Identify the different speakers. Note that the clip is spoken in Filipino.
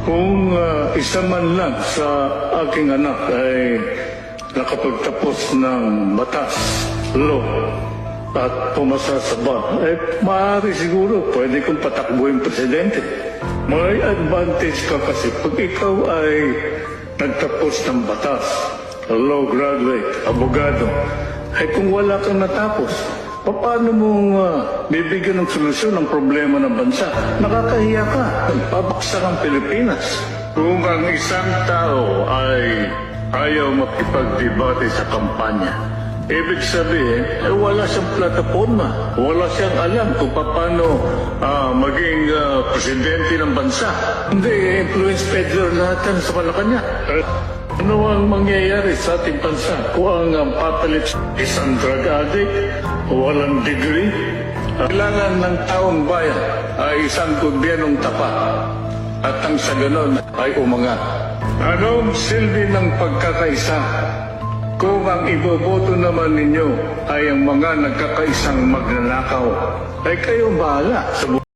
Speaker 1: Kung isa man lang sa aking anak ay nakapagtapos ng batas, law, at pumasa sa bar, maaari siguro pwede kong patakbuhin presidente. May advantage ka kasi pag ikaw ay nagtapos ng batas, law graduate, abogado, kung wala kang natapos, paano mong bibigyan ng solusyon ng problema ng bansa? Nakakahiya ka. Pabaksak ang Pilipinas. Kung ang isang tao ay ayaw makipagdebate sa kampanya, ibig sabihin, wala siyang plataforma. Wala siyang alam kung paano maging presidente ng bansa. Hindi, influence peddler lahat yan sa Malacanang. Ano ang mangyayari sa ating bansa kung ang papalit isang drug addict, walang degree? Kailangan ng taong bayan ay isang gobyernong tapat at ang sa ganon ay umangat. Anong silbi ng pagkakaisa kung ang iboboto naman ninyo ay ang mga nagkakaisang magnanakaw? Ay kayong bahala sa